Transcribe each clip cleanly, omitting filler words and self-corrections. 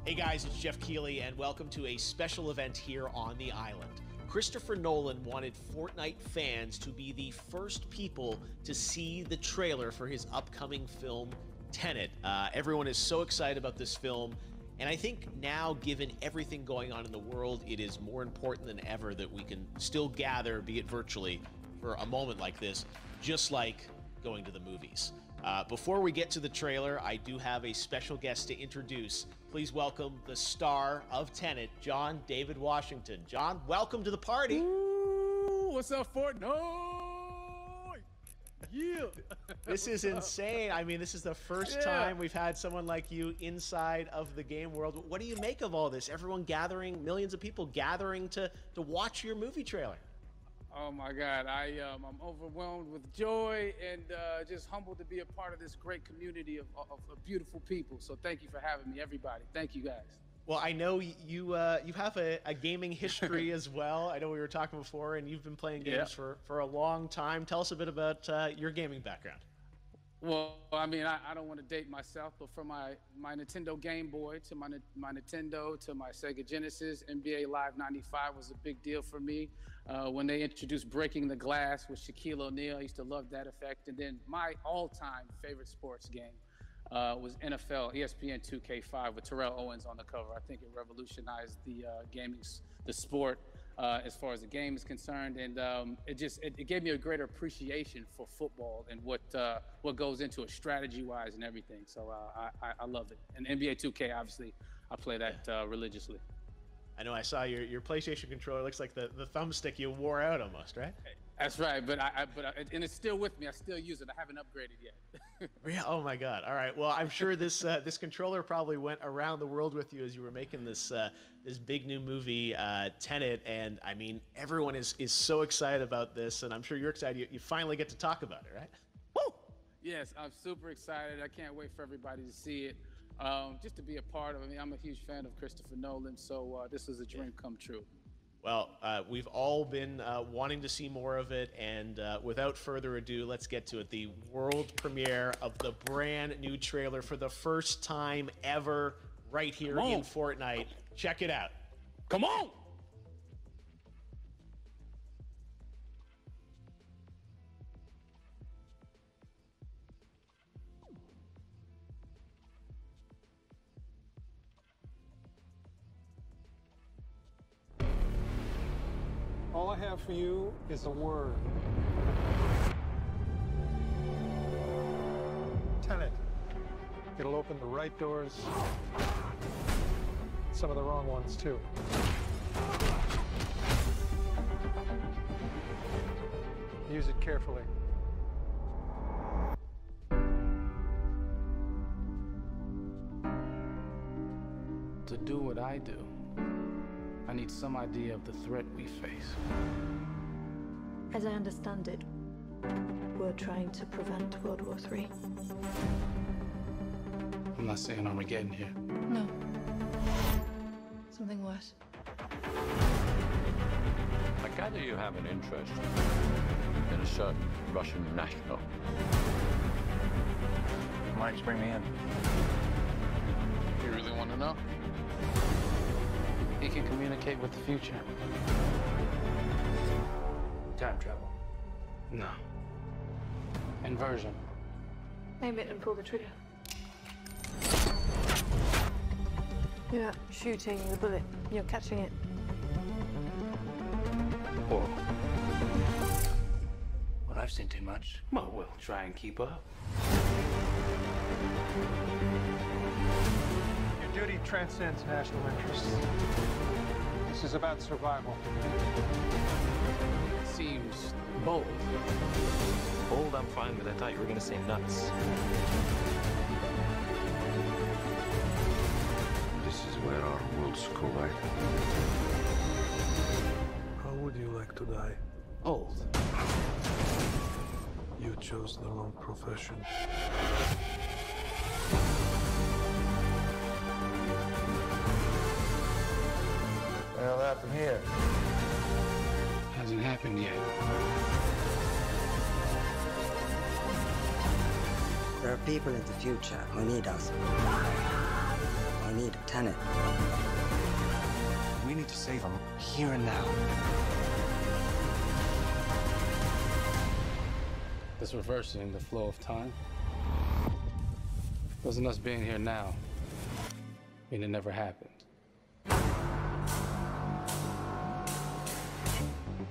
Hey guys, it's Jeff Keighley, and welcome to a special event here on the island. Christopher Nolan wanted Fortnite fans to be the first people to see the trailer for his upcoming film, Tenet. Everyone is so excited about this film, and I think now, given everything going on in the world, it is more important than ever that we can still gather, be it virtually, for a moment like this, just like going to the movies. Before we get to the trailer, I do have a special guest to introduce. Please welcome the star of Tenet, John David Washington. John, welcome to the party. Ooh, what's up, Fortnite? Yeah. This is insane. I mean, this is the first time we've had someone like you inside of the game world. What do you make of all this? Everyone gathering, millions of people gathering to watch your movie trailer. Oh my God, I'm overwhelmed with joy and just humbled to be a part of this great community of beautiful people. So thank you for having me, everybody. Thank you, guys. Well, I know you have a gaming history as well. I know we were talking before, and you've been playing games for a long time. Tell us a bit about your gaming background. Well, I mean, I don't want to date myself, but from my Nintendo Game Boy to my Nintendo to my Sega Genesis, NBA Live 95 was a big deal for me. When they introduced Breaking the Glass with Shaquille O'Neal, I used to love that effect. And then my all-time favorite sports game was NFL ESPN 2K5 with Terrell Owens on the cover. I think it revolutionized the the sport as far as the game is concerned, and it gave me a greater appreciation for football and what goes into it strategy-wise and everything. So I love it. And NBA 2K, obviously, I play that religiously. I know I saw your PlayStation controller. Looks like the thumbstick you wore out almost, right? That's right, but and it's still with me. I still use it. I haven't upgraded yet. Yeah. Oh my God. All right. Well, I'm sure this this controller probably went around the world with you as you were making this this big new movie, Tenet. And I mean, everyone is so excited about this, and I'm sure you're excited. You finally get to talk about it, right? Woo! Yes, I'm super excited. I can't wait for everybody to see it. Just to be a part of it. I mean, I'm a huge fan of Christopher Nolan, so this is a dream come true. Well, we've all been wanting to see more of it, and without further ado, let's get to it. The world premiere of the brand new trailer for the first time ever right here in Fortnite. Check it out. Come on! All I have for you is a word. Tenet. It'll open the right doors, some of the wrong ones too. Use it carefully. To do what I do, I need some idea of the threat we face. As I understand it, we're trying to prevent World War III. I'm not saying Armageddon here. No. Something worse. I gather you have an interest in a certain Russian national. Why don't you bring me in? You really want to know? He can communicate with the future. Time travel. No. Inversion. Aim it and pull the trigger. You're not shooting the bullet, you're catching it. Horrible. Well, I've seen too much. Well, we'll try and keep up. Your duty transcends national interests. This is about survival. It seems bold. Bold, I'm fine with. I thought you were going to say nuts. This is where our worlds collide. How would you like to die? Old. You chose the wrong profession. Well, that from here. Hasn't happened yet. There are people in the future who need us. need Tenet. We need to save him here and now. This reversing the flow of time. Doesn't us being here now mean it never happened?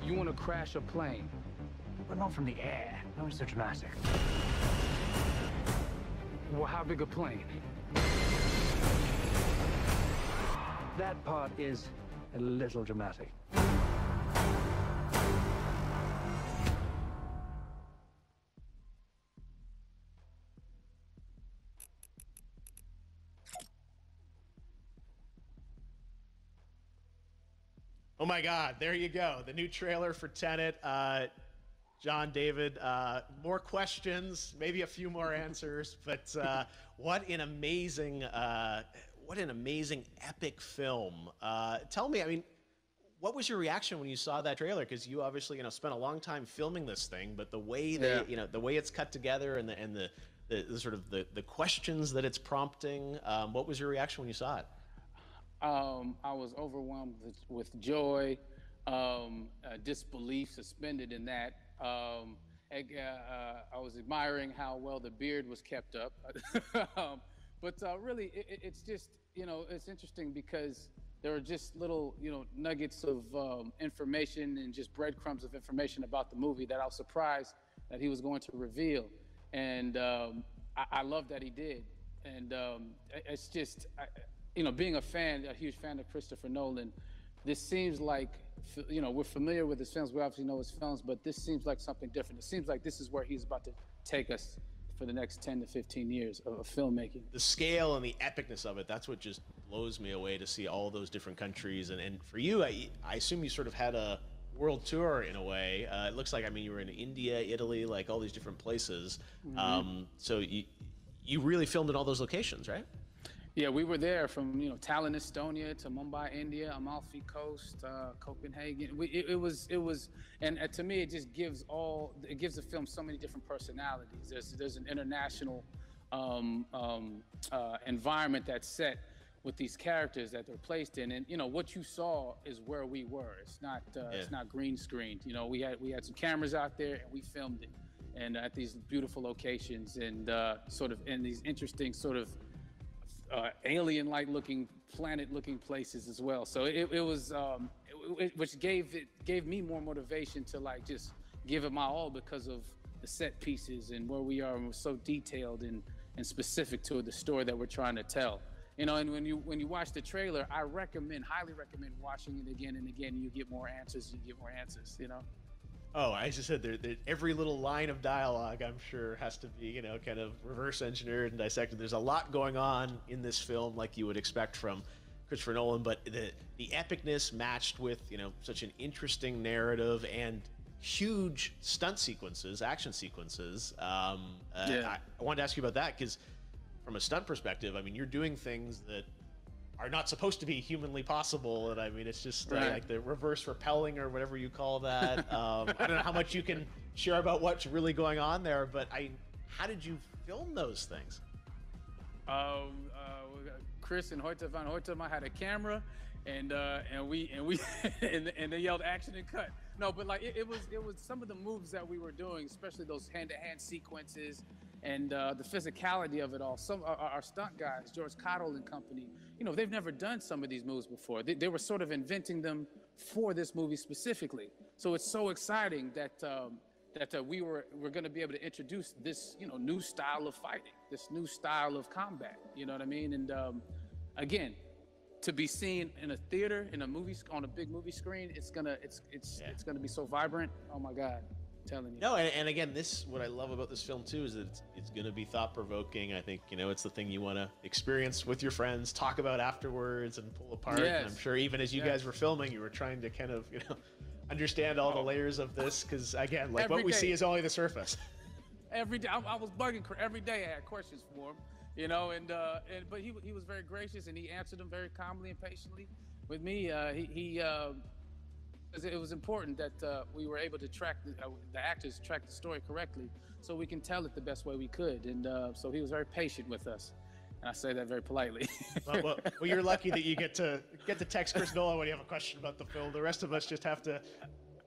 You want to crash a plane, But not from the air. That was so dramatic. well, how big a plane? That part is a little dramatic. Oh my God, there you go. The new trailer for Tenet. John, David, more questions, maybe a few more answers, but what an amazing epic film. Tell me, I mean, what was your reaction when you saw that trailer? Because you obviously, spent a long time filming this thing, but the way that, the way it's cut together and the sort of the questions that it's prompting, what was your reaction when you saw it? I was overwhelmed with joy, disbelief suspended in that. I was admiring how well the beard was kept up. But really, it's just, it's interesting because there are just little, nuggets of information and just breadcrumbs of information about the movie that I was surprised that he was going to reveal. And I love that he did. And it's just... being a huge fan of Christopher Nolan, this seems like, we're familiar with his films, we obviously know his films, but this seems like something different. It seems like this is where he's about to take us for the next 10 to 15 years of filmmaking. The scale and the epicness of it, that's what just blows me away, to see all those different countries. And for you, I assume you sort of had a world tour in a way. It looks like, you were in India, Italy, like all these different places. Mm-hmm. So you really filmed in all those locations, right? Yeah, we were there from Tallinn, Estonia, to Mumbai, India, Amalfi Coast, Copenhagen. It was, and to me, it just gives the film so many different personalities. There's an international environment that's set with these characters that they're placed in, and what you saw is where we were. It's not green screened. We had some cameras out there and we filmed it, and at these beautiful locations and sort of in these interesting sort of alien-like looking, planet-looking places as well. So it was, which gave me more motivation to just give it my all because of the set pieces and where we are, and we're so detailed and specific to the story that we're trying to tell. And when you watch the trailer, I highly recommend watching it again and again. You get more answers. Oh, I just said every little line of dialogue, I'm sure, has to be, kind of reverse engineered and dissected. There's a lot going on in this film, like you would expect from Christopher Nolan, but the epicness matched with, such an interesting narrative and huge stunt sequences, action sequences. I wanted to ask you about that because from a stunt perspective, you're doing things that are not supposed to be humanly possible, and it's just like the reverse rappelling or whatever you call that. I don't know how much you can share about what's really going on there, but how did you film those things? Chris and Hoyte van Hoytema had a camera, and they yelled action and cut. No, but it was some of the moves that we were doing, especially those hand-to-hand sequences. And the physicality of it all. Some our stunt guys, George Cottle and company, they've never done some of these moves before. They were sort of inventing them for this movie specifically. So it's so exciting that we're going to be able to introduce this new style of fighting, this new style of combat. You know what I mean? And again, to be seen in a theater, in a movie, on a big movie screen, it's gonna be so vibrant. Oh my God. Telling you. No, and again, what I love about this film too is that it's going to be thought-provoking. I think it's the thing you want to experience with your friends, talk about afterwards, and pull apart. Yes. And I'm sure even as you guys were filming, you were trying to kind of understand all the layers of this, because again, what we see is only the surface. Every day, I was bugging every day. I had questions for him, but he was very gracious and he answered them very calmly and patiently. With me, it was important that we were able to track the actors track the story correctly, so we can tell it the best way we could. And so he was very patient with us. And I say that very politely. Well, you're lucky that you get to text Chris Nolan when you have a question about the film. The rest of us just have to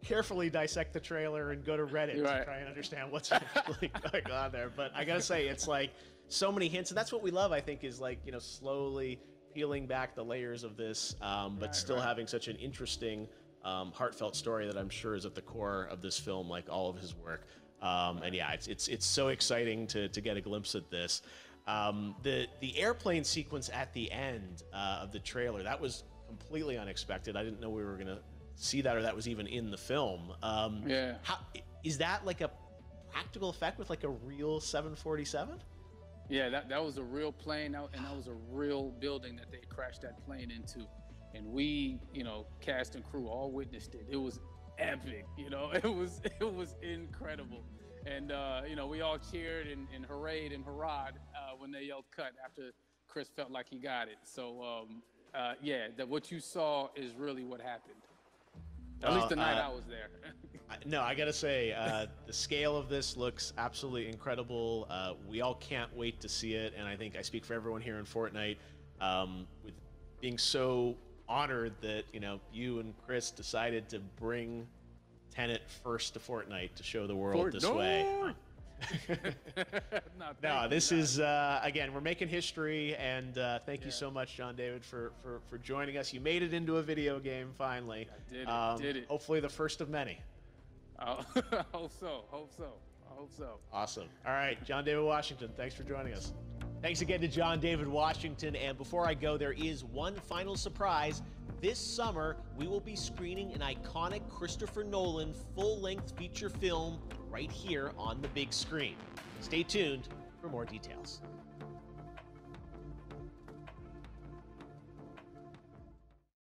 carefully dissect the trailer and go to Reddit to try and understand what's actually going on there. But I gotta say, it's like so many hints, and that's what we love. I think is like, you know, slowly peeling back the layers of this, but still having such an interesting, heartfelt story that I'm sure is at the core of this film, like all of his work. And yeah, it's so exciting to get a glimpse at this. The airplane sequence at the end of the trailer, that was completely unexpected. I didn't know we were gonna see that, or that was even in the film. How is that, like a practical effect with like a real 747? Yeah, that was a real plane, and that was a real building that they crashed that plane into. And we, you know, cast and crew all witnessed it. It was epic, you know, it was incredible. And, you know, we all cheered and hurrayed and hurrahed when they yelled cut after Chris felt like he got it. So, yeah, what you saw is really what happened. At least the night I was there. No, I gotta say, the scale of this looks absolutely incredible. We all can't wait to see it, and I think I speak for everyone here in Fortnite, with being so honored that, you know, you and Chris decided to bring Tenet first to Fortnite to show the world this way. No, this is again, we're making history, and thank you so much, John David, for joining us. You made it into a video game finally. I did it. Hopefully the first of many. I hope so. Awesome. All right, John David Washington, thanks for joining us. Thanks again to John David Washington. And before I go, there is one final surprise. This summer, we will be screening an iconic Christopher Nolan full-length feature film right here on the big screen. Stay tuned for more details.